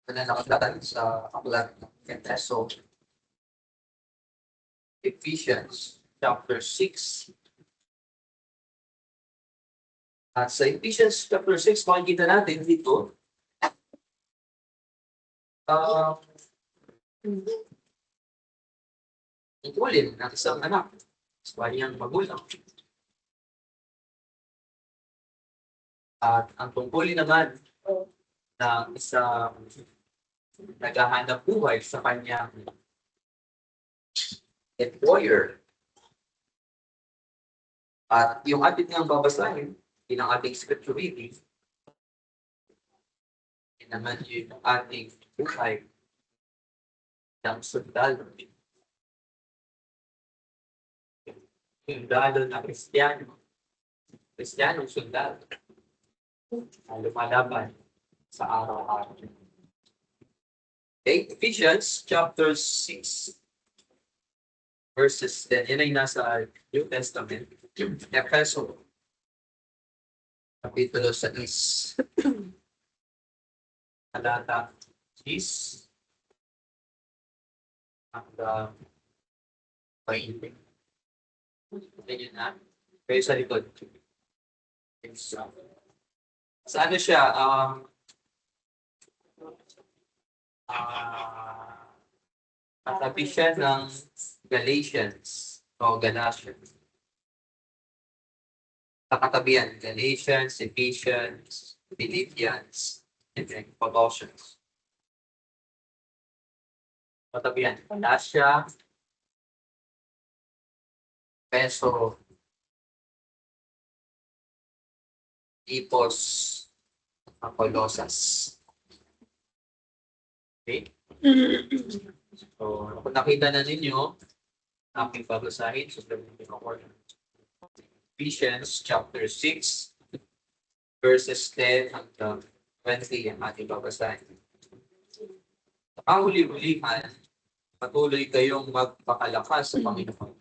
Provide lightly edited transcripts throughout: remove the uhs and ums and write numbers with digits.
na nakatatan sa aklat ng Efeso, Ephesians chapter 6. At sa Ephesians chapter 6, makikita natin dito, tungkulin ng isang anak sa kanyang magulang. At ang tungkulin naman ng isang naghahanap buhay sa kanyang employer. At yung ating nga babasahin, yun ang ating scripture reading, yun naman yung ating buhay ng sundalo. Sundalo na Kristiyano. Kristiyano sundalo. Na lumalaban sa araw-araw. Okay, Ephesians chapter 6 verses 10. Yan ay nasa New Testament. Efeso kapitulo 6. Talata 10 hanggang 20. Ganyan na. Kayo sa likod. Sa ano siya? Katabi siya ng Galatians o Galatians. Kakatabihan, Galatians, Ephesians, Philippians, and then Colossians. Katabihan, Galatia, Efeso, Ipos, Colosas. Okay? So, kung nakita na ninyo, aking babasahin, so Ephesians chapter 6, verses 10 hanggang 20 ang ating babasahin. Sa kahuli-hulihan, patuloy kayong magpakalakas sa Panginoon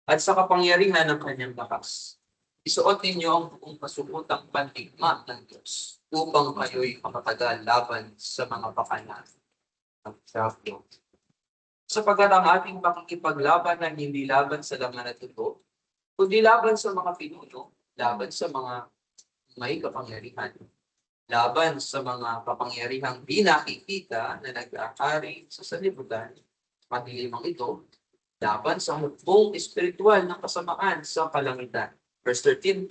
at sa kapangyarihan ng kanyang lakas. Isuot ninyo ang buong kasukutang pandigma ng Diyos upang kayo'y makatagal laban sa mga pakana ng diablo. Sapagkat ang ating pakikipaglaban ay hindi laban sa laman at dugo, kundi laban sa mga pinuno, laban sa mga may kapangyarihan, laban sa mga kapangyarihang di nakikita na nag-aari sa sanlibutan, madilimang ito, laban sa hukbong espiritual ng kasamaan sa kalangitan. Verse 13,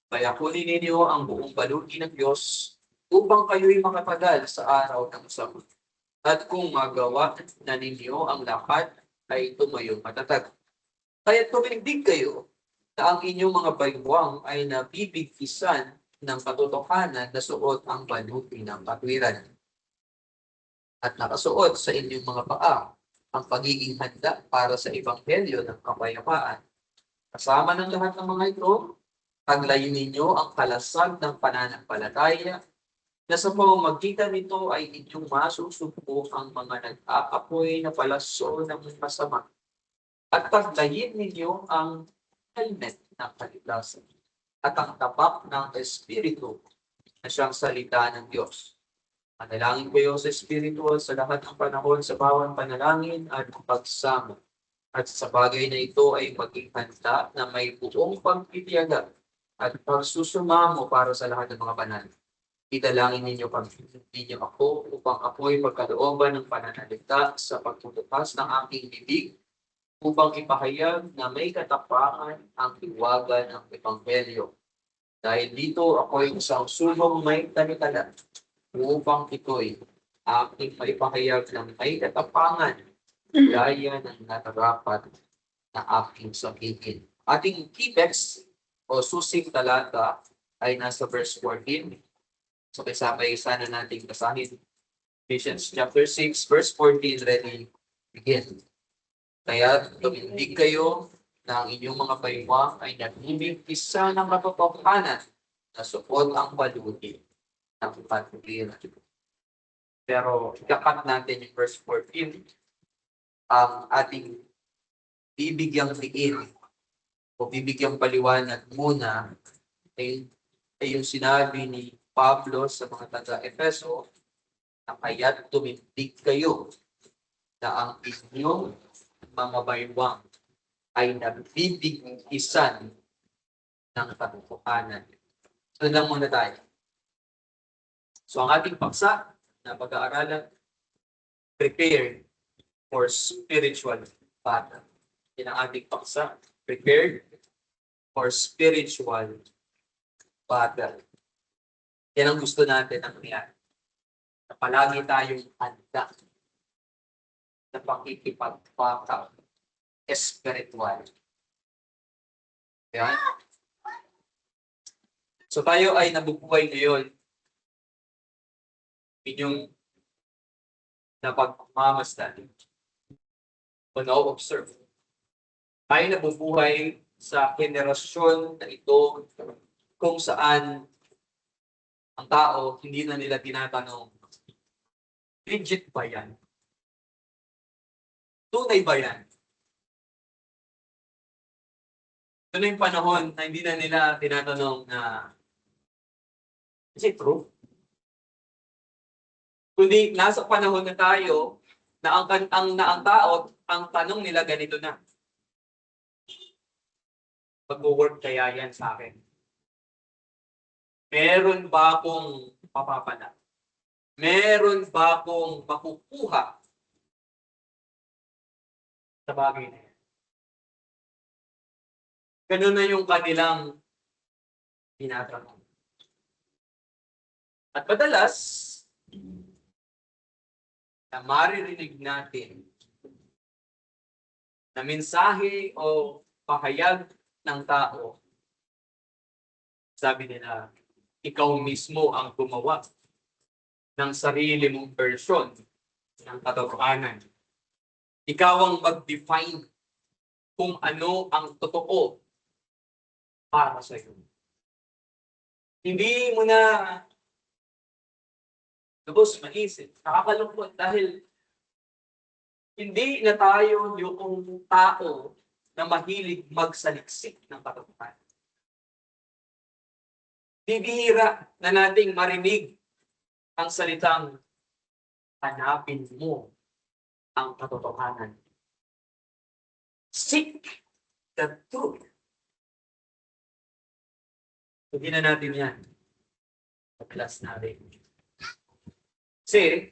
kaya kunin ninyo ang buong baluti ng Diyos upang kayo'y makatagal sa araw ng sama. At kung magawa na ninyo ang lahat, ay tumayong matatag. Kaya tumindig kayo na ang inyong mga baywang ay nabibigkisan ng katotohanan na suot ang baluti ng katwiran. At nakasuot sa inyong mga paa ang pagiging handa para sa ebanghelyo ng kapayapaan. Kasama ng lahat ng mga ito, paglayin ninyo ang kalasag ng pananampalataya na sa pamamagitan nito ay inyong masusugpo ang mga nag-aapoy na palaso ng masama. At paglayin ninyo ang helmet ng kaligtasan at ang tapak ng Espiritu na siyang salita ng Diyos. Manalangin kayo sa Espiritu sa lahat ng panahon sa bawat panalangin at pagsama. At sa bagay na ito ay maging handa na may buong pagtitiyaga at pagsusumamo para sa lahat ng mga banal. Idalangin ninyo ako upang ako'y magkalooban ng pananalita sa pagtutupas ng aking bibig upang ipahayag na may katapangan ang hiwaga ng Ebanghelyo. Dahil dito ako'y isang subong may tanikala upang ito'y aking maipahayag ng may katapangan gaya ng natarapat na aking sabihin. Ating key text o susing talata ay nasa verse 14. So kasabay sana nating basahin. Ephesians chapter 6 verse 14, ready, begin. Kaya tumindig kayo na ang inyong mga baywang ay nagbibigkisa ng katotohanan na suot ang baluti ng katwiran. Pero ikakat natin yung verse 14, ang ating bibigyang liin o bibigyang paliwanag muna ay yung sinabi ni Pablo sa mga taga-Efeso na kaya't tumindig kayo na ang inyong mga baywang ay nabibigkisan ng katotohanan. So lang muna tayo. So ang ating paksa na pag-aaralan, prepare for spiritual battle. Yan ang ating paksa. Prepared for spiritual battle. Yan ang gusto natin ang nangyari. Na palagi tayong handa na pakikipagpaka espiritual. Yan. So tayo ay nabubuhay ngayon. Inyong napagmamasdan o na-observe. Tayo nabubuhay sa henerasyon na ito kung saan ang tao hindi na nila tinatanong, legit ba yan? Tunay ba yan? Ito na yung panahon na hindi na nila tinatanong na, is it true? Kundi nasa panahon na tayo na ang tao, ang tanong nila ganito na. Mag-work kaya yan sa akin? Meron ba akong papapala? Meron ba akong makukuha sa bagay na yan? Ganun na yung kanilang tinatanong. At madalas, na maririnig natin na mensahe o pahayag ng tao, sabi nila, ikaw mismo ang gumawa ng sarili mong version ng katotohanan. Ikaw ang mag-define kung ano ang totoo para sa iyo. Hindi mo na lubos maisip. Nakakalungkot dahil hindi na tayo yung tao na mahilig magsaliksik ng katotohanan. Bibihira na nating marinig ang salitang hanapin mo ang katotohanan. Seek the truth. Hindi na natin yan. Class natin. Kasi,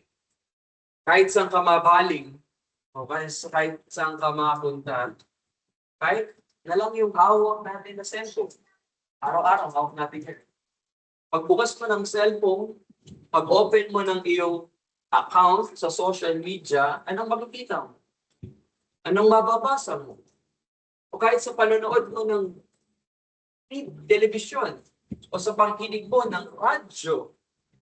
kahit saan ka mabaling, o kahit saan ka mapunta, kahit na lang yung hawak natin na cellphone. Araw-araw, hawak natin yan. Pagbukas mo ng cellphone, pag-open mo ng iyong account sa social media, anong makikita mo? Anong mababasa mo? O kahit sa panonood mo ng telebisyon, o sa pakikinig mo ng radyo,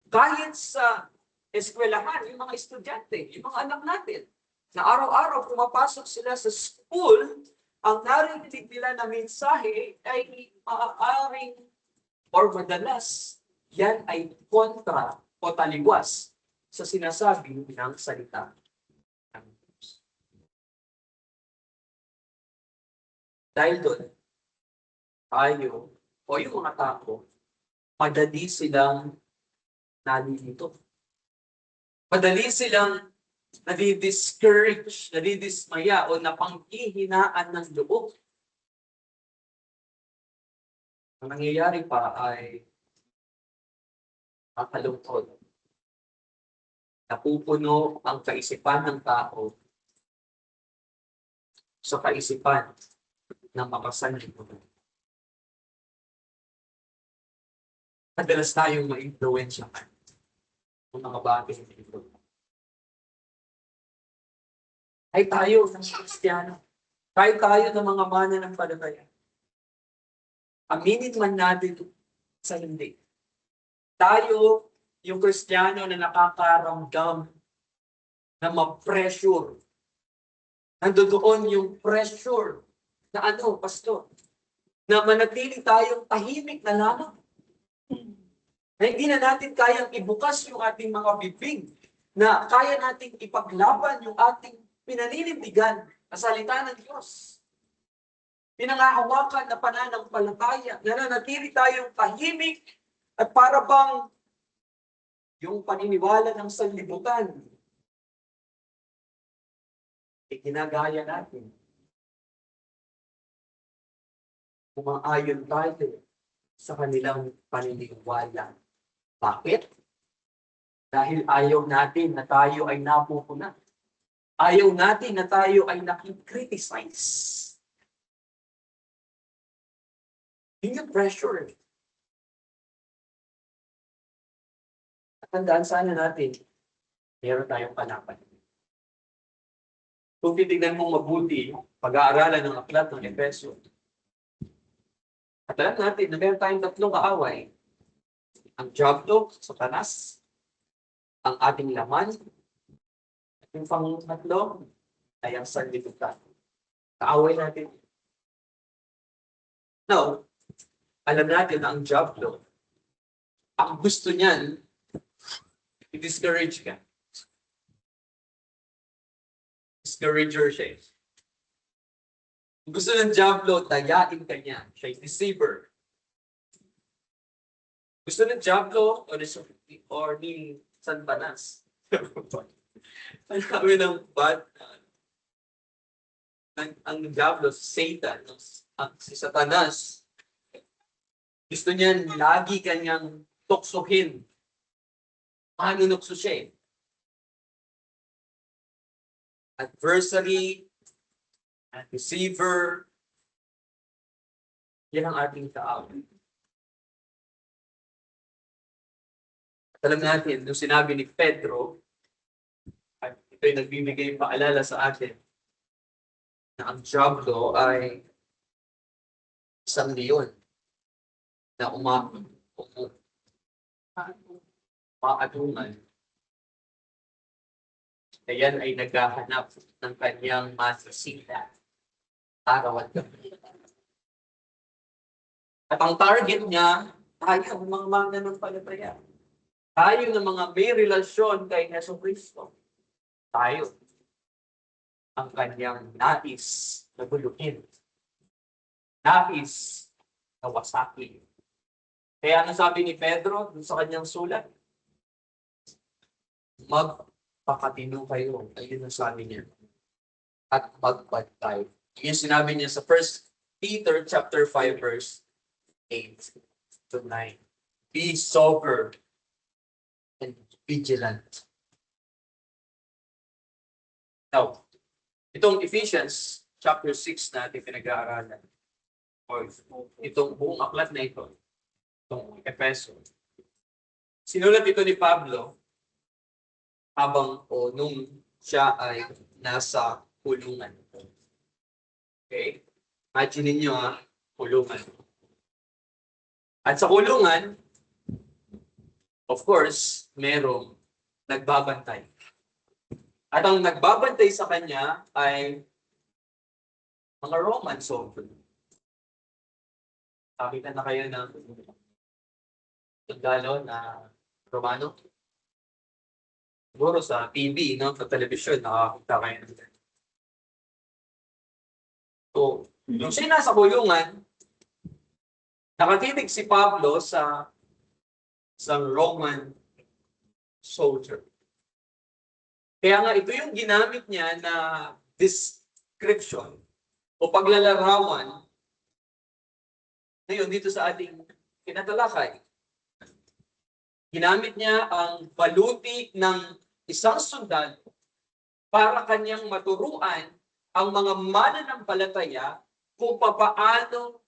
kahit sa eskwelahan, yung mga estudyante, yung mga anak natin, na araw-araw pumapasok sila sa school, ang narinig nila na mensahe ay maaaring or madalas, yan ay kontra o taliwas sa sinasabi ng salita ng Diyos. Dahil doon, tayo o yung mga tao, madali silang nalilito. Madali silang nadi-discourage, nadi-dismaya o napanghihinaan ng loob. Ang nangyayari pa ay makalungkot. Napupuno ang kaisipan ng tao sa kaisipan ng makasanlibutan. Madalas tayong ma-influensyahan ng mga bagay na ito. Ay tayo ng Kristiyano. Kahit tayo ng mga mananampalataya. Aminin man natin sa hindi. Tayo, yung Kristiyano na nakakaramdam na ma-pressure. Nandoon yung pressure na ano, pastor, na manatili tayong tahimik na lamang. Na hindi na natin kayang ibukas yung ating mga bibig, na kaya nating ipaglaban yung ating pinaninindigan na salita ng Diyos. Pinangahawakan na pananampalataya, na nanatili tayong tahimik at para bang yung paniniwala ng sanlibutan, ginagaya natin. Umaayon tayo sa kanilang paniniwala. Bakit? Dahil ayaw natin na tayo ay napupuna. Ayaw natin na tayo ay nakikriticize. Yun yung pressure. At tandaan sana natin, meron tayong panapan. Kung titignan mong mabuti, pag-aaralan ng aklat ng Efeso, at alam natin na meron tayong tatlong kaaway. Ang diablo, Satanas, ang ating laman, at yung pangatlo ay ang sanlibutan. Kaaway natin. Now, alam natin na ang diablo, ang gusto niyan, i-discourage ka. Discourager siya. Gusto ng diablo, dayain ka niya. Siya yung deceiver. Gusto ng diablo or ni Satanas. Ang sabi ng bad, ang diablo, Satan, si Satanas, gusto niyan lagi kanyang tuksuhin. Manunukso siya. Adversary, deceiver, yan ang ating kaaway. Alam natin, nung sinabi ni Pedro, at ito'y nagbibigay paalala sa atin, na ang diablo ay isang leon na umaadungan. Na yan ay naghahanap ng kanyang masisita araw at gabi. At ang target niya, tayo ang mga mananampalataya. Tayo ng mga may relasyon kay Jesucristo. Tayo ang kanyang nais na guluhin. Nais na wasakin. Kaya ano sabi ni Pedro sa kanyang sulat? Magpakatino kayo. Ayun ang sabi niya. At magbantay. Yung sinabi niya sa 1 Peter chapter 5 verse 8 to 9. Be sober and vigilant. Now, itong Ephesians chapter 6 natin pinag-aaralan. O itong buong aklat na ito, itong Efeso. Sinulat ito ni Pablo habang nung siya ay nasa kulungan. Okay? Imagine niyo kulungan. At sa kulungan, of course, merong nagbabantay. At ang nagbabantay sa kanya ay mga Roman soldier. Nakita na kayo ng sundalo na Romano? Siguro sa TV, no? Sa television, nakakita kayo ng so, yung siya nasa kulungan, nakatitig si Pablo sa Roman soldier. Kaya nga ito yung ginamit niya na description o paglalarawan ngayon dito sa ating kinatalakay. Ginamit niya ang baluti ng isang sundalo para kanyang maturuan ang mga mananampalataya kung papaano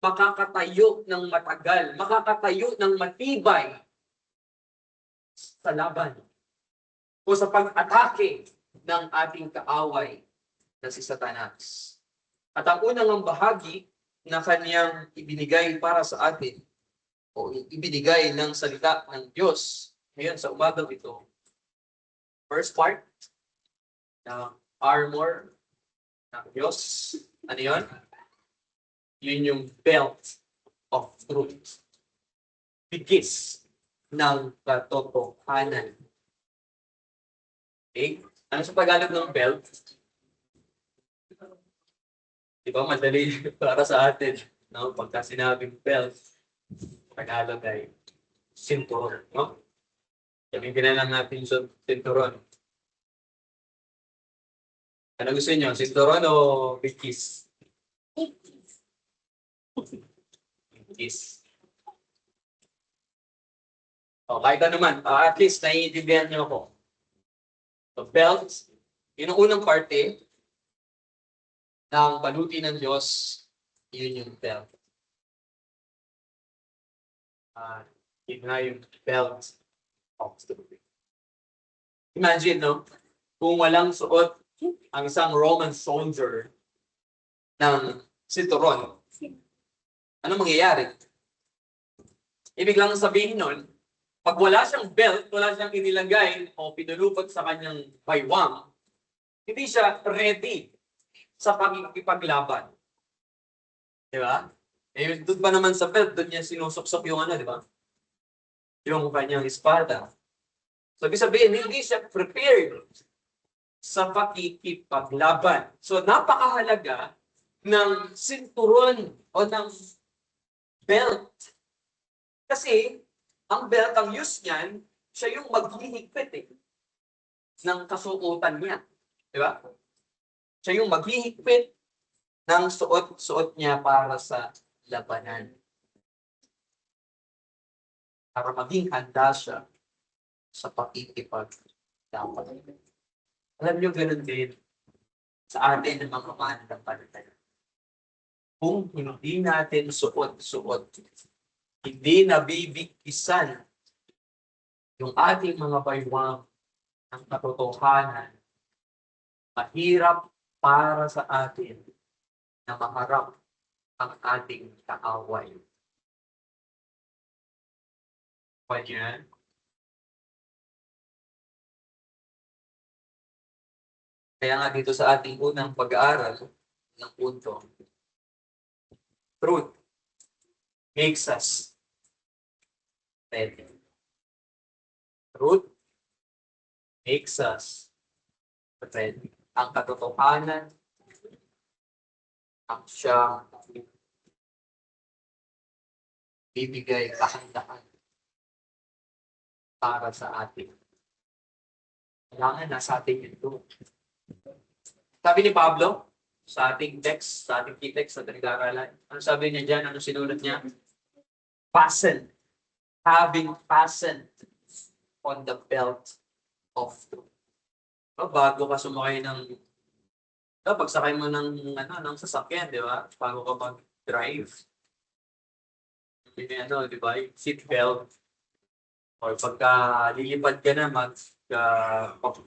makakatayo ng matagal, makakatayo ng matibay sa laban o sa pag-atake ng ating kaaway na si Satanas. At ang unang bahagi na kanyang ibinigay para sa atin o ibinigay ng salita ng Diyos ngayon sa umagang ito. First part ng armor ng Diyos. Ano yun? Yun yung belt of truth. Bigis ng katotohanan. Okay? Ano sa Tagalog ng belt? Diba madali para sa atin, no? Pagka sinabing belt, Tagalog ay sinturon, no? Gamitin na lang natin sa sinturon. Ano gusto niyo? Sinturon o big kiss? Big kiss. O, kahit ano man. At least, naiintindihan niyo ako. So, belt, yun ang unang parte ng panuti ng Diyos, yun yung belt. Yun nga yung belt of truth. Imagine, no? Kung walang suot ang isang Roman soldier ng sinturon, ano mangyayari? Ibig lang sabihin nun, pag wala siyang belt, wala siyang inilagay o pinulupot sa kanyang baywang, hindi siya ready sa pagkikipaglaban. Di ba? Eh, doon pa naman sa belt, doon niya sinusuksok yung ano, di ba? Yung kanyang espada. So, ibig sabihin, hindi siya prepared sa pakikipaglaban. So, napakahalaga ng sinturon o ng belt. Kasi, ang belt, ang use niyan, siya yung maghihigpit ng kasuotan niya. Di ba? Siya yung maghihigpit ng suot-suot niya para sa labanan. Para maging handa siya sa pakikipaglaban. Alam niyo, ganun din sa atin ng mga mananampalataya. Kung hindi natin suot-suot, hindi nabibigkisan yung ating mga baywang ng katotohanan, mahirap para sa atin na maharap ang ating kaaway. Kaya, kaya nga dito sa ating unang pag-aaral ng punto, truth makes us ready. Truth makes us ready. Ang katotohanan ang siya bibigay kahandaan para sa atin. Kailangan nasa atin ito. Sabi ni Pablo, sa ating text, sa ating key text sa pinag-aaralan, ano sabi niya dyan? Ano sinulat niya? Fasten. Having fastened on the belt of truth. Bago ka sumakay ng pagsakay mo ng sasakyan, di ba? Bago ka mag-drive. Di ba? Seat belt. Or pagka lilipad ka na,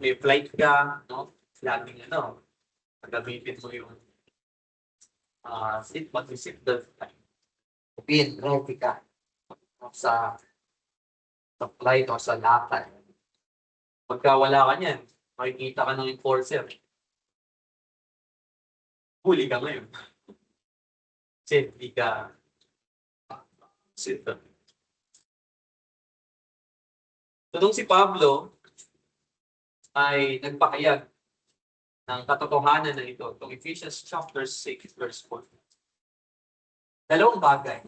may flight ka, no? Laging gamitin mo yung mag-seat belt ka. Pin, ready ka sa flight o sa lakad. Pagka wala ka niyan, makikita ka ng enforcer. Huli ka ngayon. Kasi hindi ka seat belt. So, nung si Pablo ay nagpakayag ng katotohanan na ito, itong Ephesians chapter 6, verse 4. Dalawang bagay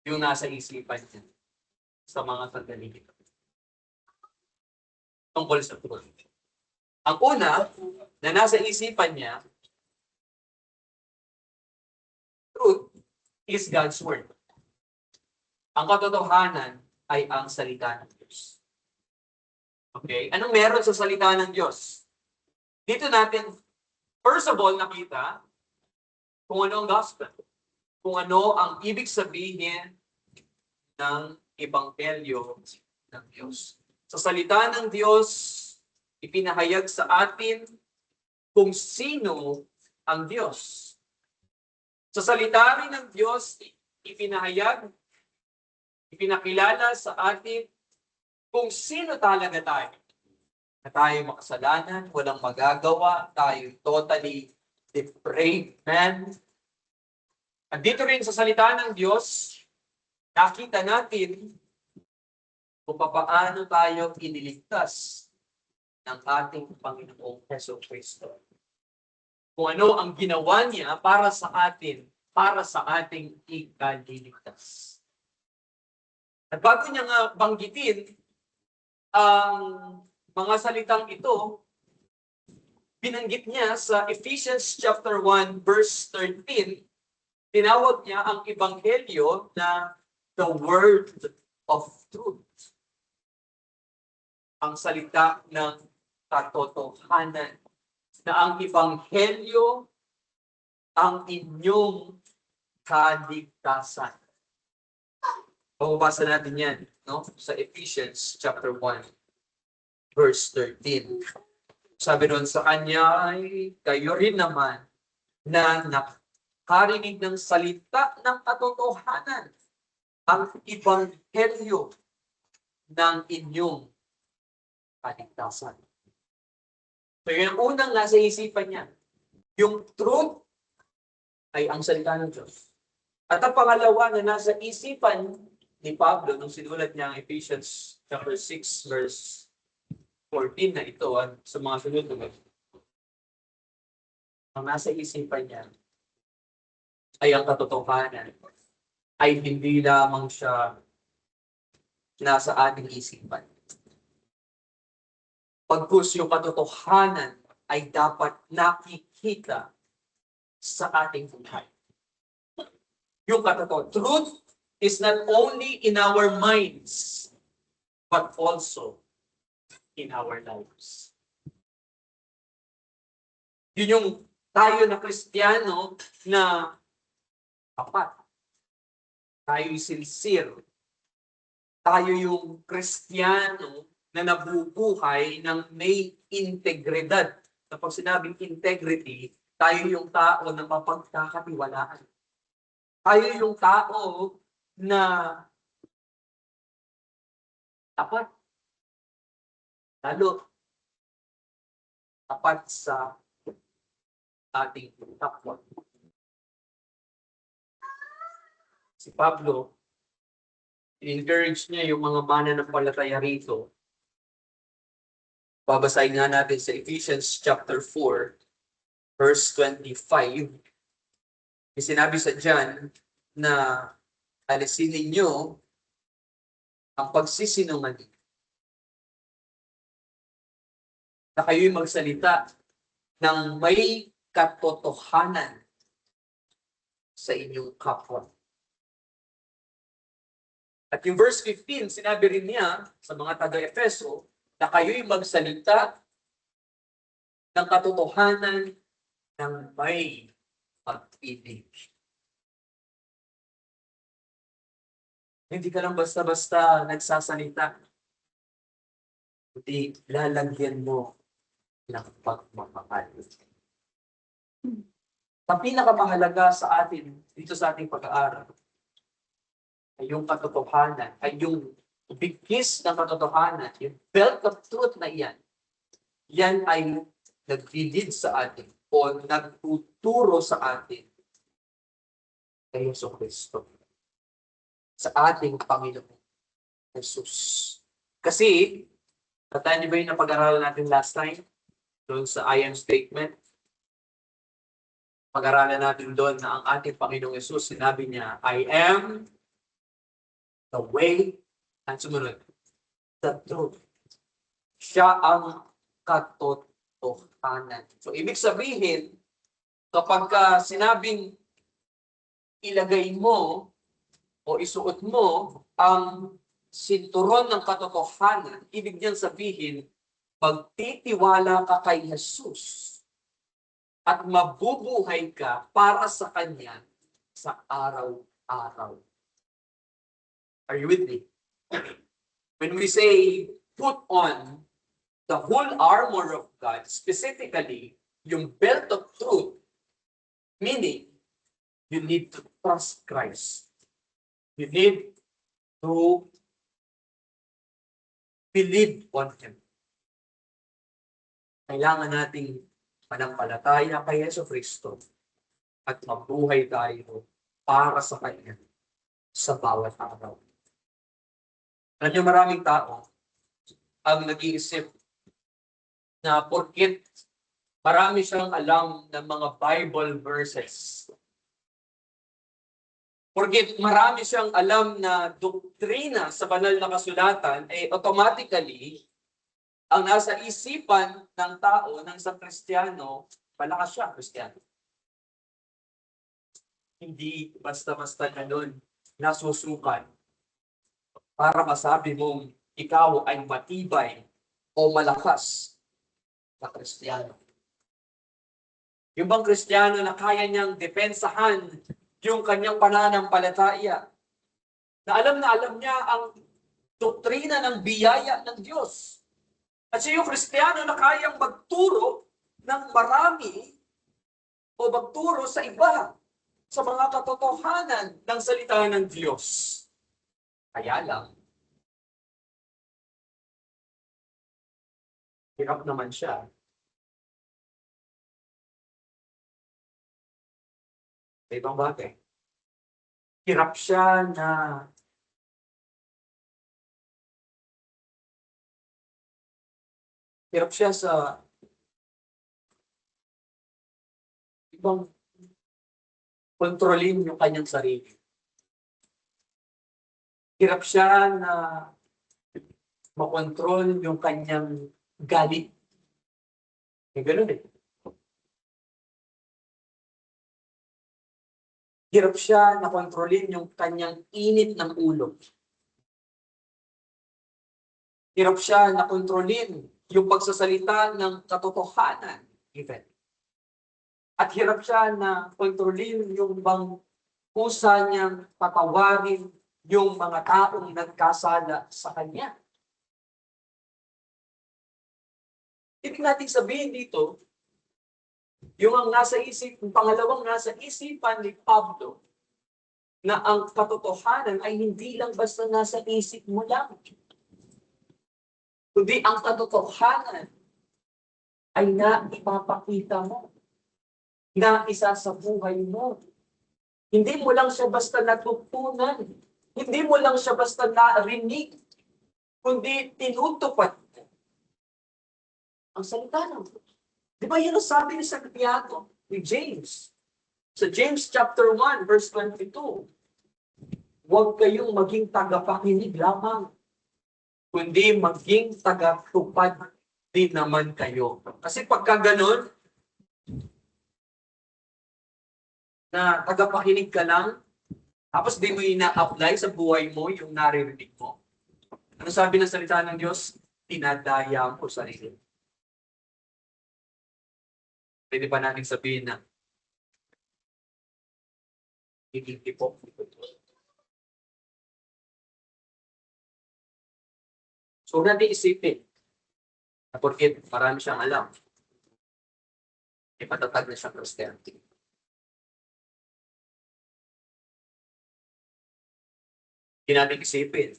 yung nasa isipan niya sa mga sandali ito. Tungkol sa truth. Ang una, na nasa isipan niya, truth is God's word. Ang katotohanan ay ang salita ng Diyos. Okay? Anong meron sa salita ng Diyos? Dito natin, first of all, nakita kung ano ang gospel. Kung ano ang ibig sabihin ng ebanghelyo ng Diyos. Sa salita ng Diyos, ipinahayag sa atin kung sino ang Diyos. Sa salita rin ng Diyos, ipinakilala sa atin kung sino talaga tayo. Na tayo makasalanan, walang magagawa, tayo totally depraved man. At dito rin sa salita ng Diyos, nakita natin kung paano tayo iniligtas ng ating Panginoong Jesucristo. Kung ano ang ginawa niya para sa atin, para sa ating ikaliligtas. At bago niya nga banggitin ang mga salitang ito, binanggit niya sa Ephesians chapter 1 verse 13, tinawag niya ang ebanghelyo na the word of truth. Ang salita ng katotohanan. Na ang ebanghelyo ang inyong kaligtasan. Pababasa natin yan, no? Sa Ephesians chapter 1 verse 13. Sabi doon, sa kanya ay kayo rin naman na nakarinig ng salita ng katotohanan, ang ebanghelyo ng inyong kaligtasan. So yun ang unang nasa isipan niya. Yung truth ay ang salita ng Diyos. At ang pangalawa na nasa isipan ni Pablo nung sinulat niya ang Ephesians chapter 6 verse 14 na ito sa mga sunod na ang nasa isipan niya ay ang katotohanan ay hindi lamang siya nasa ating isipan. Pagkus yung katotohanan ay dapat nakikita sa ating buhay. Yung katotohanan, truth is not only in our minds, but also in our lives. Yun yung tayo na Kristiyano na tapat. Tayo'y sincere. Tayo yung Kristiyano na nabubuhay ng may integridad. Kapag sinabing integrity, tayo yung tao na mapagkakatiwalaan. Tayo yung tao na tapat. Lalo, tapat sa ating kapwa. Si Pablo, encourage niya yung mga mananampalataya rito. Babasahin nga natin sa Ephesians chapter 4, verse 25. May sinabi sa dyan na alisin ninyo ang pagsisinungaling. Na kayo'y magsalita ng may katotohanan sa inyong kapwa. At yung verse 15, sinabi rin niya sa mga taga-Efeso na kayo'y magsalita ng katotohanan ng may pag-ibig. Hindi ka lang basta-basta nagsasalita. Kundi lalagyan mo ng pagmamahal. Ang pinakamahalaga sa atin, dito sa ating pag-aaral, ay yung katotohanan, ay yung bigkis ng katotohanan, yung belt of truth na iyan, yan ay naglilid sa atin o nagtuturo sa atin kay Yesu Cristo. Sa ating Panginoon Jesus. Kasi, tandaan niyo ba yung napag-aralan natin last time? Doon sa I am statement. Pag-aralan natin doon na ang ating Panginoong Jesus, sinabi niya, I am the way, and sumunod, the truth. Siya ang katotohanan. So, ibig sabihin, kapag sinabing ilagay mo o isuot mo ang sinturon ng katotohanan, ibig niyang sabihin, magtitiwala ka kay Jesus at mabubuhay ka para sa Kanya sa araw-araw. Are you with me? When we say, put on the whole armor of God, specifically, yung belt of truth, meaning, you need to trust Christ. You need to believe on Him. Kailangan nating manampalataya kay Yesu Cristo at mabuhay tayo para sa Kanya sa bawat araw. Alam niyo, maraming tao ang nag-iisip na porket marami siyang alam ng mga Bible verses, Porket marami siyang alam na doktrina sa banal na kasulatan, automatically, ang nasa isipan ng tao, ng isang Kristiyano, malakas siya, Kristiyano. Hindi basta-basta ganun nasusukat para masabi mong ikaw ay matibay o malakas na Kristiyano. Yung bang Kristiyano na kaya niyang depensahan yung kanyang pananampalataya, na alam niya ang doktrina ng biyaya ng Diyos. At siya yung Kristiyano na kayang magturo ng marami o magturo sa iba sa mga katotohanan ng salita ng Diyos. Kaya lang, hirap naman siya. Sa ibang bagay. Hirap siya na sa ibang kontrolin yung kanyang sarili. Hirap siya na makontrol yung kanyang galit. Ganun eh. Hirap siya na kontrolin yung kanyang init ng ulo. Hirap siya na kontrolin yung pagsasalita ng katotohanan, even. At hirap siya na kontrolin yung bang kusa niyang patawarin yung mga taong nagkasala sa kanya. Ibig natin sabihin dito, yung pangalawang nasa isipan ni Pablo, na ang katotohanan ay hindi lang basta nasa isip mo lang. Kundi ang katotohanan ay naipapakita mo, na isa sa buhay mo. Hindi mo lang siya basta natutunan. Hindi mo lang siya basta narinig. Kundi tinutupad mo ang salita ng Diyos. Di ba yun ang sabi ni Santiago, ni James? Sa James chapter 1, verse 22, huwag kayong maging tagapakinig lamang, kundi maging tagatupad din naman kayo. Kasi pagka ganun, na tagapakinig ka lang, tapos di mo ina-apply sa buhay mo yung naririnig mo. Ano sabi ng salita ng Diyos? Tinadaya mo sarili. Pwede ba natin sabihin na hindi po? So, natin isipin na porket marami siyang alam, matatag na siyang Christianity. Hindi natin isipin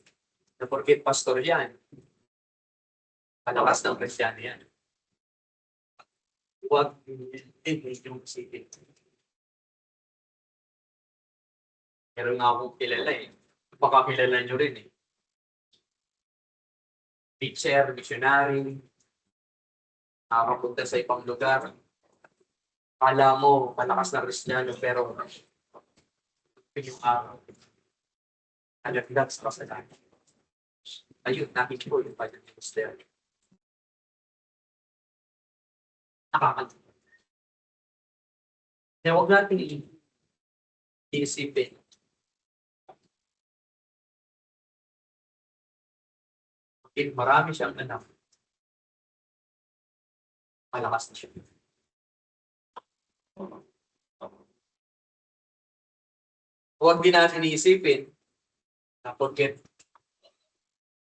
na porket pastor yan, palakas ng Kristiyano yan. Huwag yung isipin. Meron nga akong kilala eh. Baka kilala nyo rin eh. Teacher, missionary, nakapunta sa ibang lugar. Kala mo, palakas na Kristiyano, pero yung araw, alagdag sa kasalanan. Ayun, nakikita ko yung pagdating Kristiyano. Nakakalimutan. Kaya huwag natin iisipin. Marami siyang anak. Malakas na siya. Huwag din natin iisipin na porket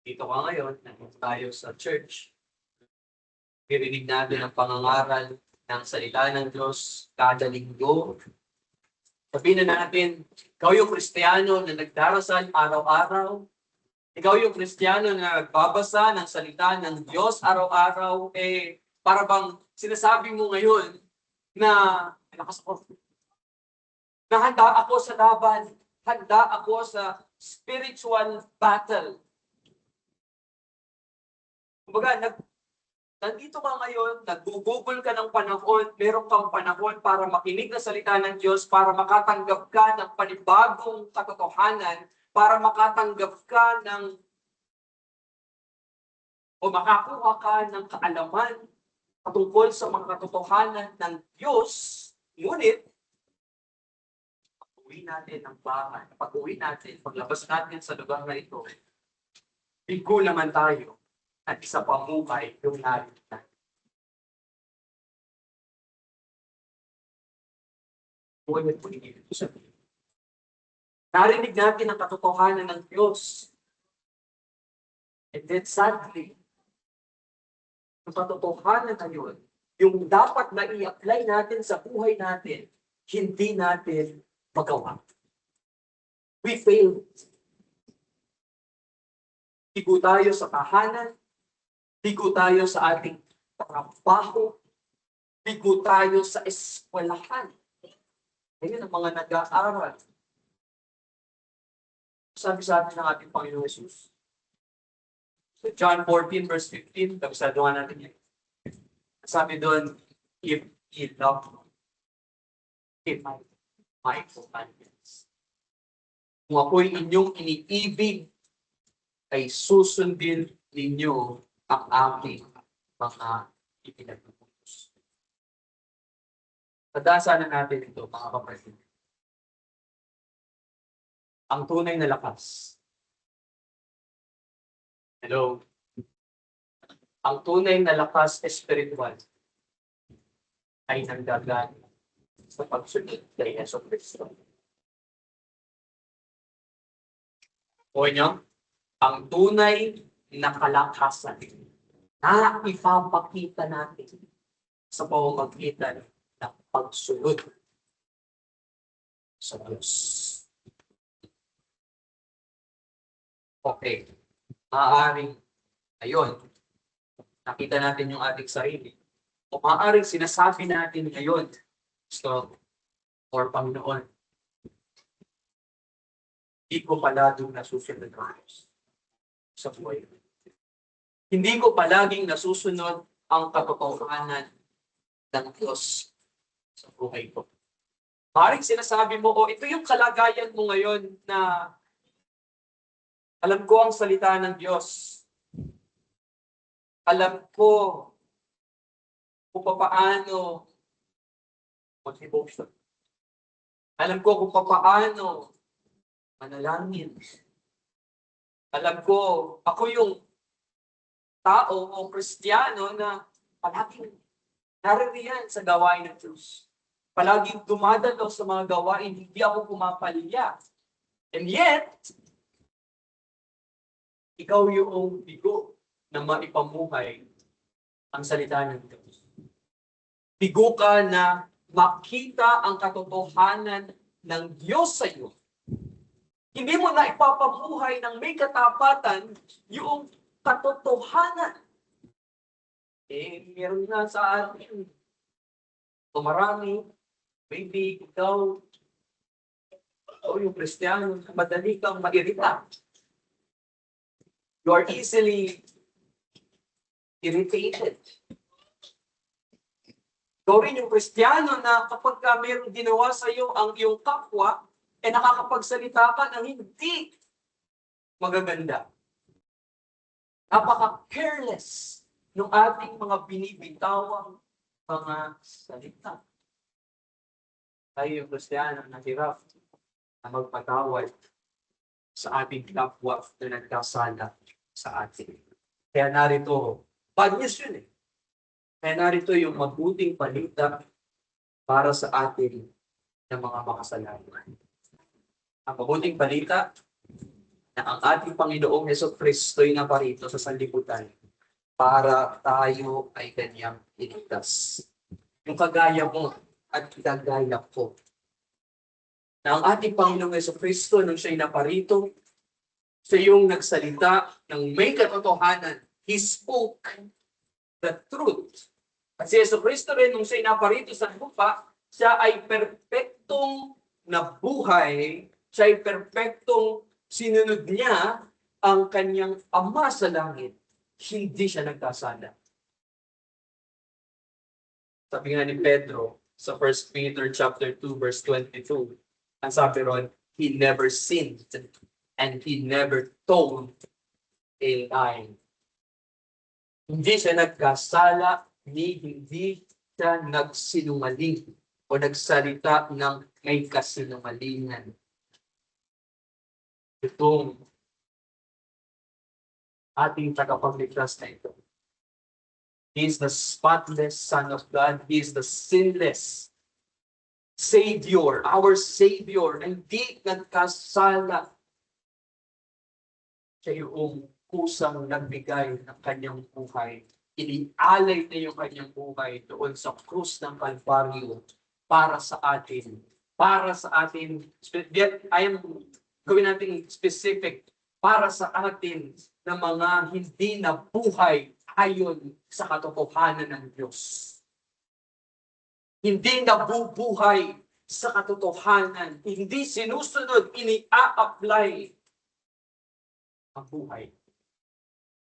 dito ka ngayon, nandito tayo sa church, pirinig natin ang pangangaral ng salita ng Diyos kada linggo. Sabihin na natin, ikaw yung Kristiyano na nagdarasal araw-araw. Ikaw yung Kristiyano na nagbabasa ng salita ng Diyos araw-araw. Para bang sinasabi mo ngayon na lakas ako. Na handa ako sa laban. Handa ako sa spiritual battle. Kumbaga, Nandito ka ngayon, nag-google ka ng panahon, meron kang panahon para makinig na salita ng Diyos, para makatanggap ka ng panibagong katotohanan, para makatanggap ka o makakuha ka ng kaalaman patungkol sa mga katotohanan ng Diyos. Ngunit, pag-uwi natin ng bahay, pag-uwi natin, paglabas natin sa lugar na ito, bigo naman tayo at isa pamukay yung narinig natin. Ngunit po hindi ito sabihin. Narinig natin ang katotohanan ng Diyos. And then sadly, ang katotohanan na yun, yung dapat na i-apply natin sa buhay natin, hindi natin magawa. We failed. Bigo tayo sa tahanan, bigo tayo sa ating trabaho, bigo tayo sa eskwelahan. Ngayon ang mga nag-aaral. Sabi sa atin ng ating Panginoon Jesus. So John 14 verse 15, kabisaduhan natin yan. Sabi doon, if ye love me, keep my commandments. Kung ako'y inyong iniibig, ay susundin ninyo ang aking mga ipinagpupulos. Tandaan na natin ito, mga kapatid. Ang tunay na lakas. Hello? Ang tunay na lakas espiritual ay nanggagaling sa pagsunod kay Yesu Cristo. O nyo, ang tunay na kalakasan na ipapakita natin sa pamamagitan ng pagsunod sa Diyos. Okay. Maaaring ngayon, nakita natin yung ating sarili. O maaaring sinasabi natin ngayon, Gusto or Panginoon, hindi ko palaging nasusunod ang Diyos sa buhay. Hindi ko palaging nasusunod ang katotohanan ng Diyos sa buhay ko. Maaaring sinasabi mo, ito yung kalagayan mo ngayon na alam ko ang salita ng Diyos. Alam ko kung paano mag-devotion. Alam ko kung paano manalangin. Alam ko, ako yung tao o Kristiyano na palaging naririyan sa gawain ng Diyos. Palaging dumadalo sa mga gawain, hindi ako pumapalya. And yet, ikaw yung bigo na maipamuhay ang salita ng Diyos. Bigo ka na makita ang katotohanan ng Diyos sa iyo. Hindi mo na ipapamuhay ng may katapatan yung katotohanan. Meron na sa atin. O marami, maybe ikaw yung Kristiyano, madali kang mairita. You are easily irritated. Ikaw rin yung Kristiyano na kapag mayroong ginawa sa iyo ang iyong kapwa, nakakapagsalita ka ng hindi magaganda. Napaka-careless ng ating mga binibitawang mga salita. Tayo yung Kristiyano na hirap na magpatawad sa ating kapwa na nagkasala sa atin. Kaya narito, bad news yun eh. Kaya narito yung mabuting balita para sa atin ng mga makasalanan. Ang mabuting balita na ang ating Panginoong Jesucristo'y naparito sa sanlibutan para tayo ay kanyang iligtas. Yung kagaya mo at kagaya ko. Na ang ating Panginoong Jesucristo nung siya'y naparito, siya yung nagsalita ng may katotohanan. He spoke the truth. At si Jesucristo rin nung siya'y naparito sa lupa, siya ay perpektong nabuhay, siya ay perpektong sinunod niya ang kanyang Ama sa langit. Hindi siya nagkasala. Sabi nga ni Pedro sa 1 Peter chapter 2 verse 22, ang sabi ron, he never sinned and he never told a lie. Hindi siya nagkasala, hindi siya nagsinungaling o nagsalita ng may kasinungalingan. Itong ating tagapagligtas na ito. He is the spotless Son of God. He is the sinless Savior, our Savior. Hindi nagkasala. Siya yung kusang nagbigay ng kanyang buhay. Inialay niya yung kanyang buhay doon sa krus ng Kalbaryo para sa atin. Para sa atin. Gawin natin specific. Para sa atin na mga hindi na buhay ayon sa katotohanan ng Diyos. Hindi nabubuhay sa katotohanan. Hindi sinusunod, ini-a-apply ang buhay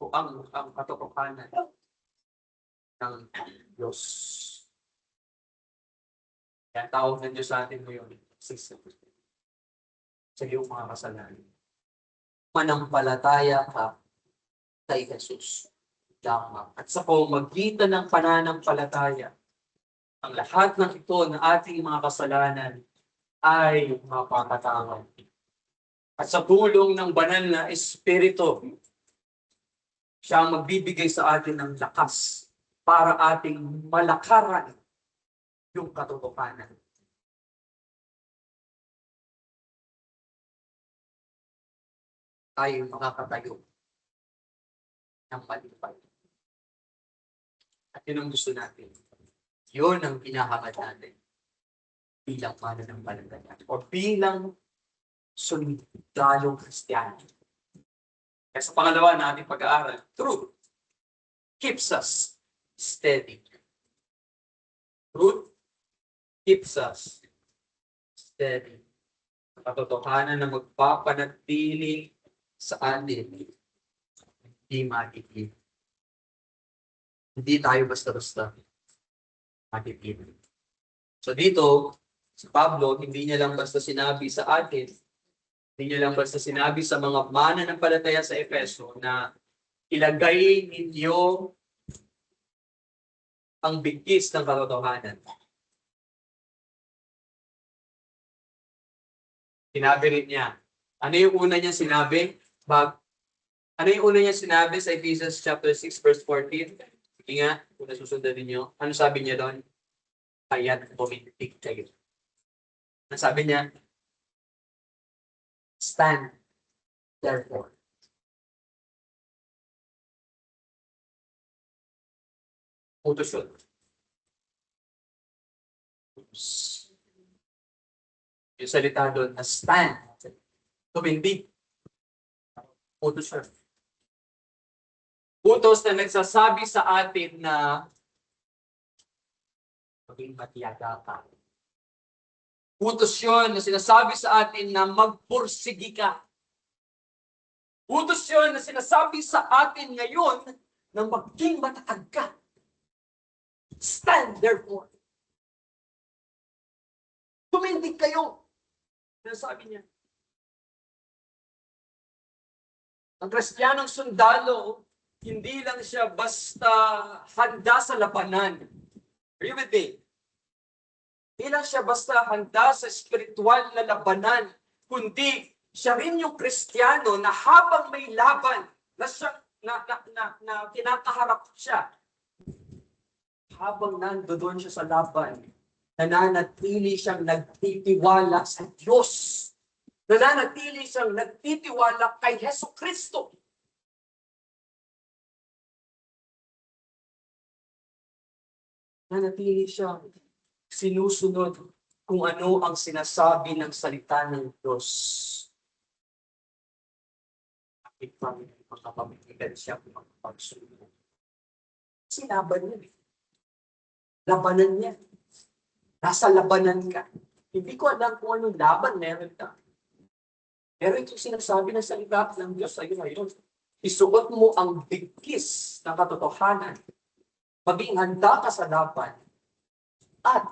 o ang katotohanan ng Diyos. Kaya tawag ng Diyos sa atin ngayon, sa iyong mga kasalanan. Manampalataya ka kay Jesus. At sa pamamagitan ng pananampalataya, ang lahat ng ito na ating mga kasalanan ay mapapatawad. At sa tulong ng banal na Espiritu, siya ang magbibigay sa atin ng lakas para ating malakaran yung katotohanan. Tayo makakatayo ng malipay. At yun ang gusto natin. Yun ang pinahangad natin bilang mananampalataya o bilang sundalong Kristiyano. Kaya sa pangalawa na ating pag-aaral, truth keeps us steady. Truth keeps us steady. Katotohanan na magpapanatili sa atin, hindi matitili. Hindi tayo basta-basta matitili. So dito, si Pablo, hindi niya lang basta sinabi sa atin, hindi niya lang basta sinabi sa mga mananampalataya sa Efeso na ilagay ninyo ang bigkis ng katotohanan. Sinabi rin niya. Ano yung una niya sinabi? Ano yung una niya sinabi sa Ephesians chapter 6 verse 14? Sige nga, kung nasusundan ninyo. Ano sabi niya doon? Kaya't bumintig kayo. Ano sabi niya? Stand, therefore. Utos yun. Yung salita doon na stand, tumindig. Utos yun. Utos na nagsasabi sa atin na maging matiyaga ka. Utos yun na sinasabi sa atin na magpursigi ka. Utos yun na sinasabi sa atin ngayon na maging matatag ka. Stand therefore. Tumindig kayo. Sinasabi niya. Ang Kristiyanong sundalo, hindi lang siya basta handa sa labanan. Are you with me? Hindi lang siya basta handa sa spiritual na labanan, kundi siya rin yung Kristiyano na habang may laban, na kinakaharap siya, habang nandoon siya sa laban, nananatili siyang nagtitiwala sa Diyos. Nananatili siyang nagtitiwala kay Hesus Kristo. Nananatili siyang sinusunod kung ano ang sinasabi ng salita ng Diyos. Bakit pa magkapamiligan siya kung magpagsunod? Sinaban niya. Labanan niya. Nasa labanan ka. Hindi ko alam kung anong laban meron ka. Pero ito sinasabi ng salita ng Diyos sa iyo ngayon. Isuot mo ang bigkis ng katotohanan. Maging handa ka sa laban At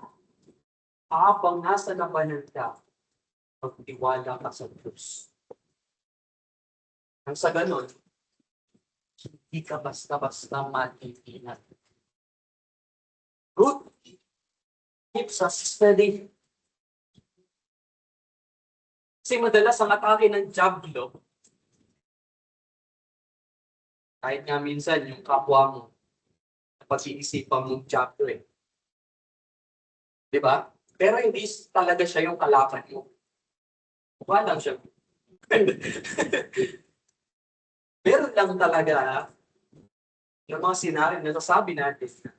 habang nasa labanan ka, magtiwala ka sa Diyos. Nang sa ganon, hindi ka basta-basta matitinag. Root keeps us steady. Kasi madalas ang atake ng diablo, kahit nga minsan yung kapwa mo, pag-iisipan mong diablo eh. Di ba? Pero hindi talaga siya yung kalaban mo. Mukha lang siya. Meron lang talaga yung mga senaryo na nasasabi natin na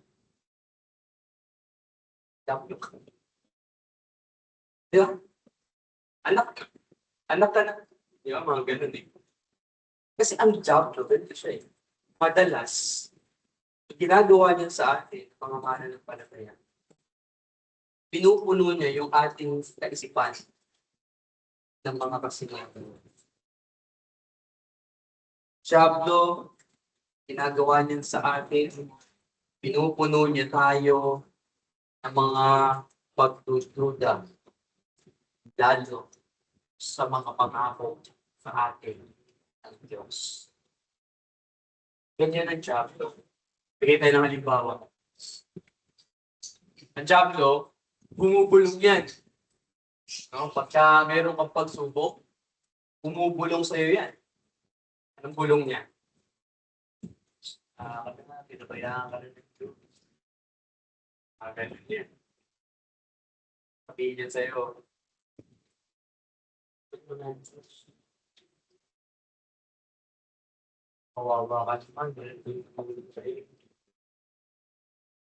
diablo ka. Di ba? Anak ka na. Di ba? Mga ganun eh. Kasi ang diablo, ganito siya eh. Madalas, ginagawa niya sa atin, pangamanan ng panatayan. Pinupuno niya yung ating kaisipan ng mga kasinungalingan. Diablo, ginagawa niya sa atin, pinupuno niya tayo ng mga pagdududa, lalo sa mga pangako sa atin ng Diyos. Ganyan ang diablo. Bigay tayo ng halimbawa. Ang diablo, bumubulong yan. No? Pagka meron kang pagsubok, bumubulong sa'yo yan. Anong bulong niya? Pinabayaan ka rin ng Diyos. Ganun yan. Sabihin yan sa'yo. Kawawa ka naman.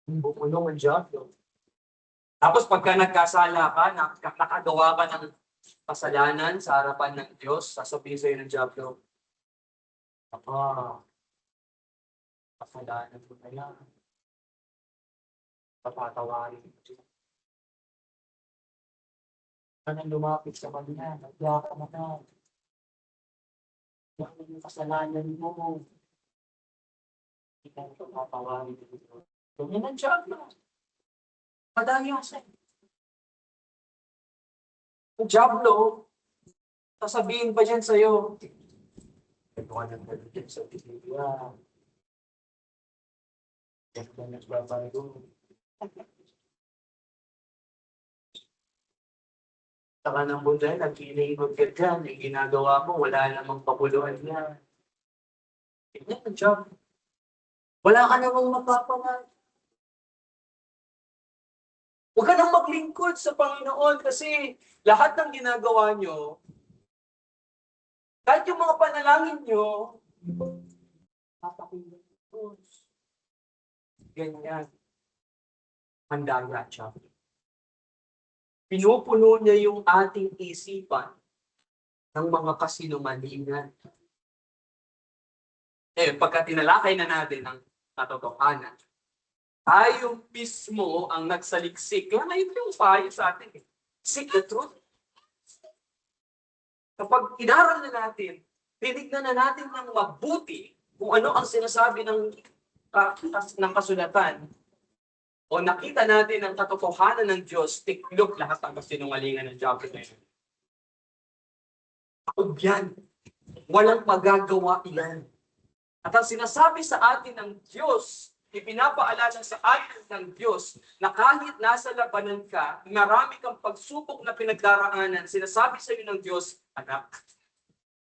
Bumulong ang diablo. Tapos pagka nagkasala ka, nakagawa ka ng kasalanan sa harapan ng Diyos, sasabihin sa'yo ng diablo, kasalanan mo na yan. Papatawarin mo siya. Kanang lumapit sa kanya, nagya ka na na. Yan yung kasalanan mo. Hindi ka papatawarin mo. Ganyan ang diablo. Madami yung sa ang diablo, sasabihin pa dyan sa'yo, ito ka nang dyan sa Biblia. Ito ka nagbabago. Saka ng bunda, nag-iinigod ka dyan, yung ginagawa mo, wala namang papuluhan niya. Ganyan ang diablo. Wala ka namang mapapangal. Huwag ka nang maglingkod sa Panginoon kasi lahat ng ginagawa nyo, kahit yung mga panalangin nyo, papakinggan ng Diyos. Ganyan. Handa nga siya. Pinupuno niya yung ating isipan ng mga kasinungalingan. Pagka tinalakay na natin ang katotohanan, tayo mismo ang nagsaliksik. Kaya ngayon yung payo sa atin. Seek the truth. Kapag inaral na natin, tinignan na natin ng mabuti kung ano ang sinasabi ng kasulatan o nakita natin ang katotohanan ng Diyos, tiklop lahat ang kasinungalingan ng diablo na yun. Ako yan. Walang magagawa iyan. At ang sinasabi sa atin ng Diyos, ipinapaalala sa atin ng Diyos na kahit nasa labanan ka, marami kang pagsubok na pinagdaraanan, sinasabi sa iyo ng Diyos, anak,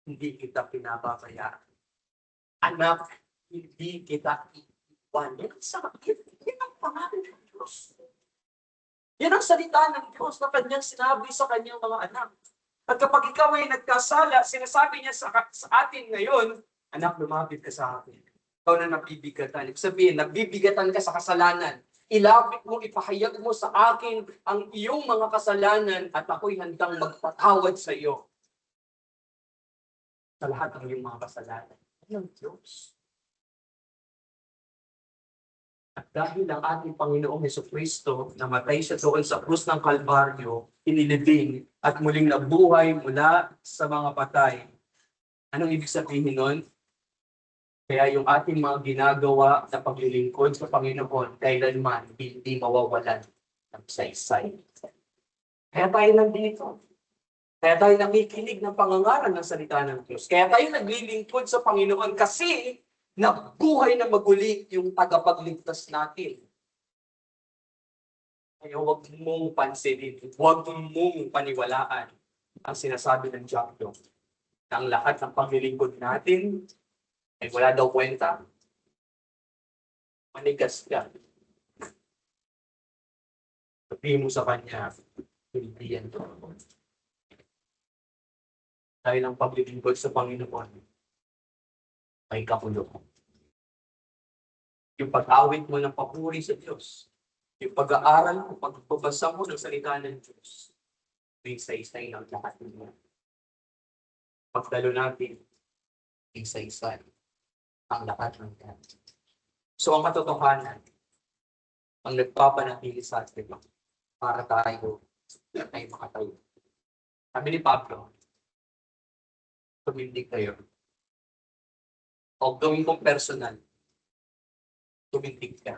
hindi kita pinababayaan. Anak, hindi kita iiwan. Yan ang sakit. Yan ang pangalan ng Diyos. Yan ang salita ng Diyos na kanyang sinabi sa kanyang mga anak. At kapag ikaw ay nagkasala, sinasabi niya sa atin ngayon, anak, lumapit ka sa akin. Ikaw na nabibigatan. Ibig sabihin, nabibigatan ka sa kasalanan. Ilapit mo, ipahayag mo sa akin ang iyong mga kasalanan at ako'y handang magpatawad sa iyo. Sa lahat ng iyong mga kasalanan. Yan ang Diyos. At dahil ang ating Panginoong Jesucristo, namatay siya doon sa krus ng Kalbaryo, inilibing at muling nabuhay mula sa mga patay. Anong ibig sabihin nun? Kaya yung ating mga ginagawa na paglilingkod sa Panginoon, kailanman hindi mawawalan ng saysay. Kaya tayo nandito. Kaya tayo nakikinig ng pangangaral ng salita ng Diyos. Kaya tayo naglilingkod sa Panginoon kasi nabuhay na maguli yung tagapagligtas natin. Kaya huwag mong pansinin, huwag mong paniwalaan ang sinasabi ng Diablo na ang lahat ng paglilingkod natin ay wala daw kwenta. Manigas ka. Sabihin mo sa kanya, hindi yan to. Dahil ang paglilingkod sa Panginoon ay kapulo. Yung pag-awit mo ng papuri sa Diyos, yung pag-aaral mo, pagbabasa mo ng salita ng Diyos, may isa-isay ng lahat mo. Pagdalo natin, isa-isay ang lahat ng lahat. So ang katotohanan, ang nagpapanatili sa atin para tayo ay makatayo. Sabi ni Pablo, tumindig kayo. O gawin kong personal, tumindig ka.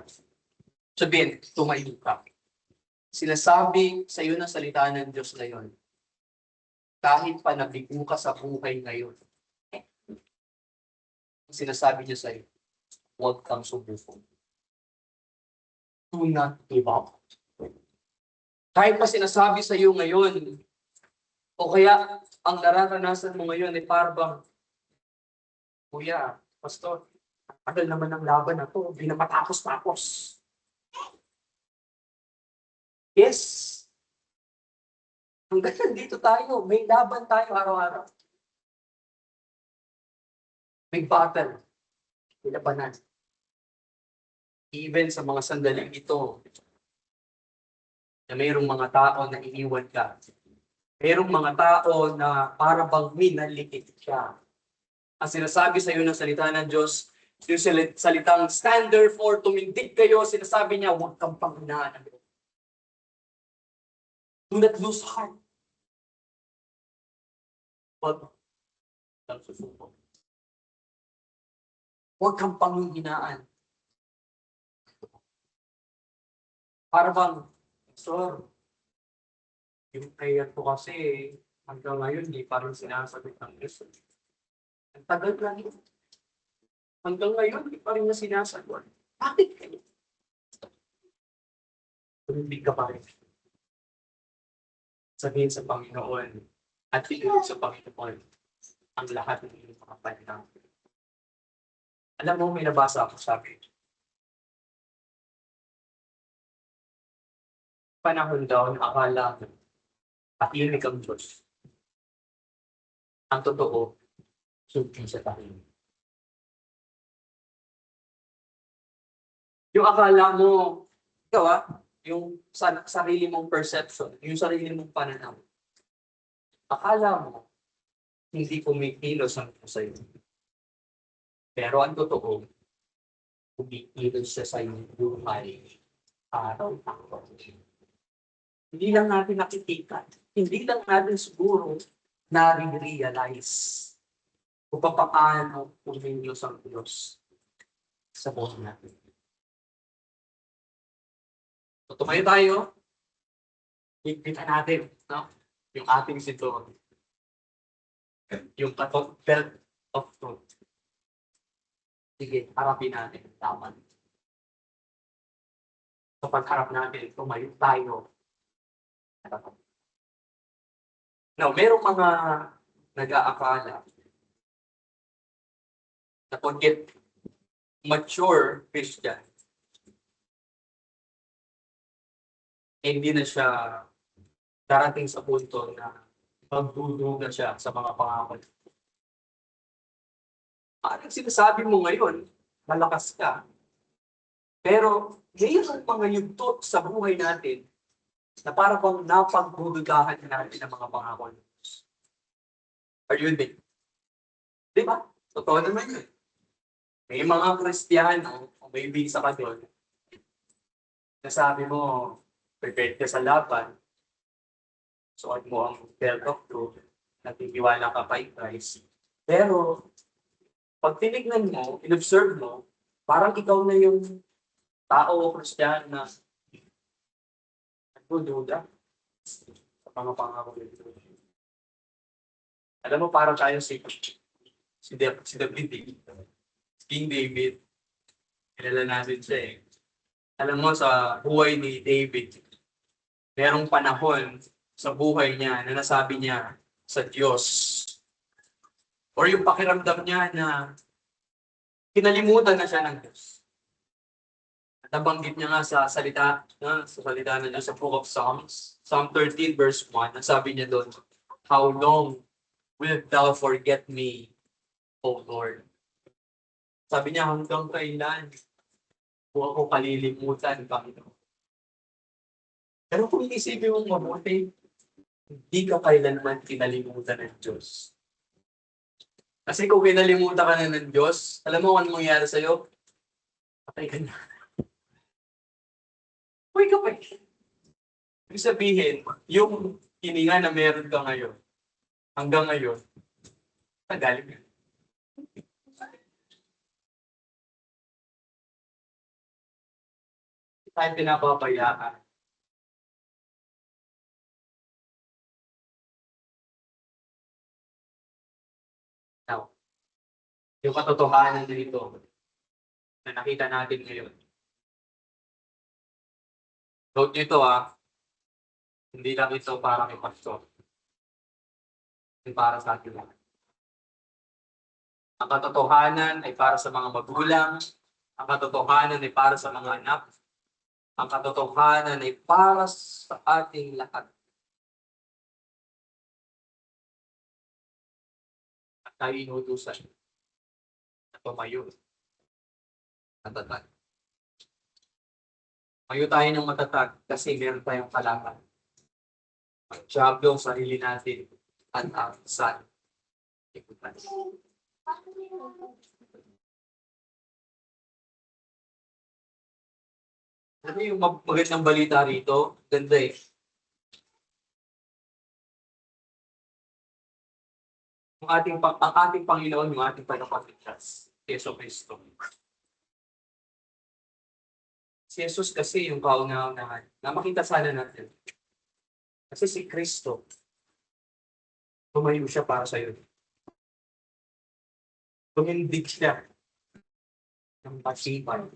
Sabihin, tumayo ka. Sinasabi sa iyo ng salita ng Diyos ngayon, kahit pa nabigo ka sa buhay ngayon, sinasabi niya sa iyo, huwag kang subuko. Do not give up. Kahit pa sinasabi sa iyo ngayon, o kaya ang nararanasan mo ngayon ay parang, Kuya, Pastor, tagal naman ng laban na to, hindi na matapos-tapos. Yes. Hanggang nandito tayo, may laban tayo araw-araw. May battle. May labanan. Even sa mga sandaling ito, na mayroong mga tao na iniwan ka. Mayroong mga tao na para bang minaliit ka. Ang sinasabi sa iyo ng salita ng Diyos, yung salitang stand therefore, tumindig kayo, sinasabi niya, huwag kang panghinaan. Do not lose heart. Huwag kang susuko. Huwag kang panghihinaan. Para bang, Pastor, yung prayer ko kasi hanggang ngayon, di pa rin sinasagot ng Diyos. Ang tagal lang yun. Hanggang ngayon, di pa rin na sinasagot. Bakit kayo? Tumindig ka pa rin. Sabihin sa Panginoon at pinunod sa Panginoon ang lahat ng iyong mga panahon. Alam mo, may nabasa ako sabi. Panahon daw na akala mo tahimik ang Diyos. Ang totoo, hindi siya tahimik. Yung akala mo, ikaw yung sarili mong perception, yung sarili mong pananaw. Akala mo, hindi kumikilos ang Diyos sa'yo. Pero ang totoo, kumikilos siya sa iyong buhay araw-araw. Hindi lang natin nakikita, hindi lang natin siguro nare-realize kung paano kumikilos ang Diyos sa buhay natin. So, tumayo tayo, higpitan natin, no? Yung ating sito, yung belt of truth. Sige, harapin natin ang laban. So, pagharap natin, tumayo tayo. Now, merong mga nag-aakala na pagkat mature Christian, hindi na siya darating sa punto na magduduga siya sa mga pangako. Parang sinasabi mo ngayon, malakas ka. Pero mayroong mga yugto sa buhay natin na parang bang napagdudugahan natin ng mga pangako. Are you with me? Di ba? Totoo naman yun. May mga Kristiyano, o may bisa ka doon, nasabi mo, prepared ka sa laban, suot mo ang belt of truth, nagtitiwala ka kay Christ. Pero, pag tinignan mo, in-observe mo, parang ikaw na yung tao o Kristiyano na duda sa mga pangako ni Diyos. Alam mo, parang tayo si David, eh. King David. Kilala natin siya eh. Alam mo, sa buhay ni David, merong panahon sa buhay niya na nasabi niya sa Diyos. Or yung pakiramdam niya na kinalimutan na siya ng Diyos. At nabanggit niya nga sa salita na Diyos sa Book of Psalms, Psalm 13 verse 1, nasabi niya doon, "How long wilt thou forget me, O Lord?" Sabi niya, hanggang kailan kung ako kalilimutan, Panginoon? Pero kung isipin mong mabuti, hindi ka kailanman kinalimutan ng Diyos. Kasi kung kinalimutan ka na ng Diyos, alam mo kung ano mangyayari sa'yo? Patay ka na. Uy ka pa. Ibig sabihin, yung hininga na meron ka ngayon, hanggang ngayon, tagaling ka. Tayo pinapabayaan. Now, yung katotohanan nito na nakita natin ngayon. Note nyo ito hindi lang ito para kay pastor. Ito para sa atin lang. Ang katotohanan ay para sa mga magulang. Ang katotohanan ay para sa mga anak. Ang katotohanan ay para sa ating lahat. At tayo inutusan na tumayo. Matatag. Mayo tayo ng matatag kasi meron tayong kalaban. Ang diablo ang sarili natin at ang san ikutan. Ano yung magandang balita rito? Ganda eh. Ang ating Panginoon, yung ating Tagapagligtas, Yeso Cristo. Si Jesus kasi yung kauna-unahan na makita sana natin. Kasi si Kristo, tumayo siya para sa iyo. Tumindig siya ng pasipan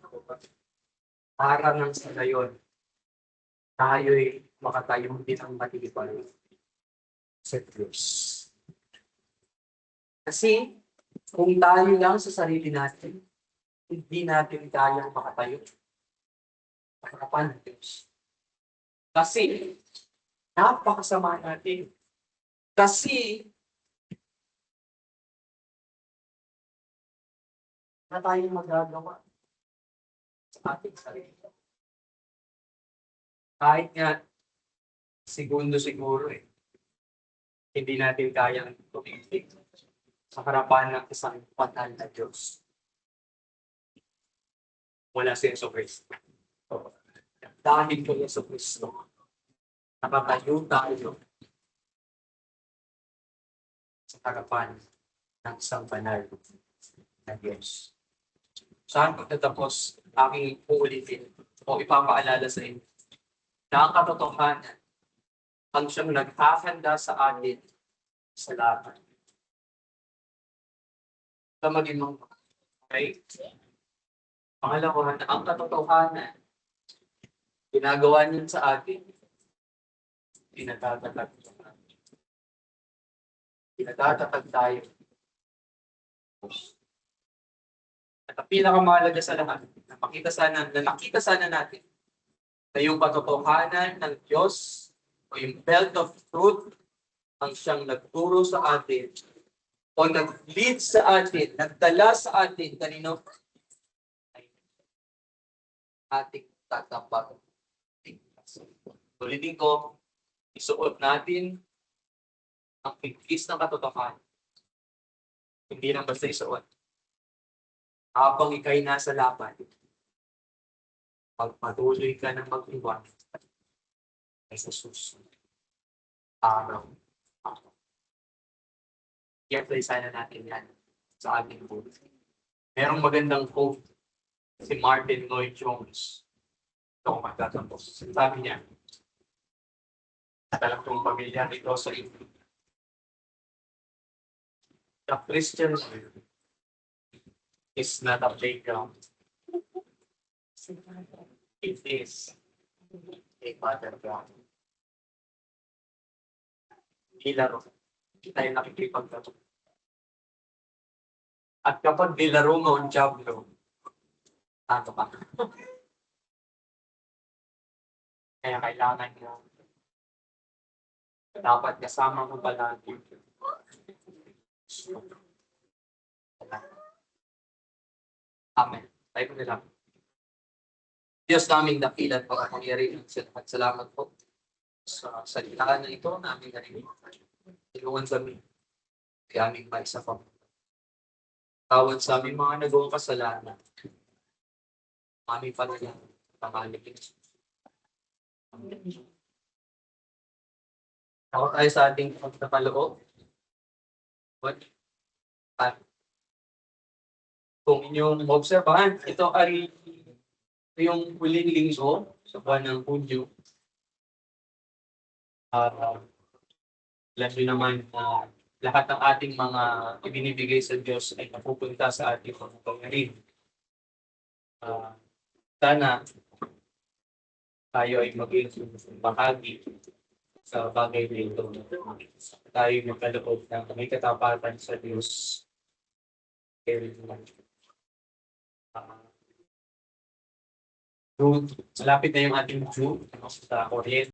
para nang sa gayon, tayo'y makatayong din ang matibay sa Diyos. Kasi kung tayo lang sa sarili natin, hindi natin kayang makatayo sa harapan ng Diyos. Kasi napakasama natin. Kasi na tayong magagawa sa ating sarili. Kahit nga segundo siguro hindi natin kayang tumitig sa harapan ng isang banal na Diyos. Wala si Yeso Cristo. Dahil kay Yeso Cristo, nakatayo tayo sa harapan ng isang banal na Diyos. Saan pagtatapos aking uulitin o ipapaalala sa inyo na ang katotohanan ang siyang naghahanda sa atin sa laban. Ito maging mga pangalawa na ang katotohanan ginagawa niya sa atin, pinatatatag tayo. At ang pinakamahalaga sa lahat, nakita sana natin na yung katotohanan ng Diyos o yung belt of truth ang siyang nagturo sa atin o nag-lead sa atin, nagdala sa atin kanino? Ating tatapag. Ulitin ko, isuot natin ang pigkis ng katotohanan. Hindi lang basta isuot. Habang ikay nasa laban, pagpatuloy ka ng mag-iwan ay sa susunod. Araw. I-apply sana natin yan sa ating buhay. Merong magandang quote si Martin Lloyd Jones. Ito kung magtatapos. Sabi niya, Alam kong pamilya nito sa inyo. The Christian life is not a playground. It is a battleground. Hindi laro. Hindi tayo nakikipaglaro. At kapag nilaro mo ang Diablo, ano ka? Kaya kailangan mo dapat kasama mo palagi. Amen. Tayo nila. Diyos naming dakilan po at nangyari at salamat po sa salita na ito namin narinig. Tulungan kami kaya aming paisa po. Tawad sa aming mga nagawang kasalanan. Aming panalang pangalikin. Ako tayo sa ating pagpapaloob. At kung inyong obserbahan, ito ay yung huling linggo sa buwan ng Hunyo. Alam nyo naman na lahat ng ating mga ibinibigay sa Diyos ay napupunta sa ating mga pangarin. Sana tayo ay maging bahagi sa bagay na ito. Tayo magkaloob ng may katapatan sa Diyos. Malapit na yung ating June sa Korean.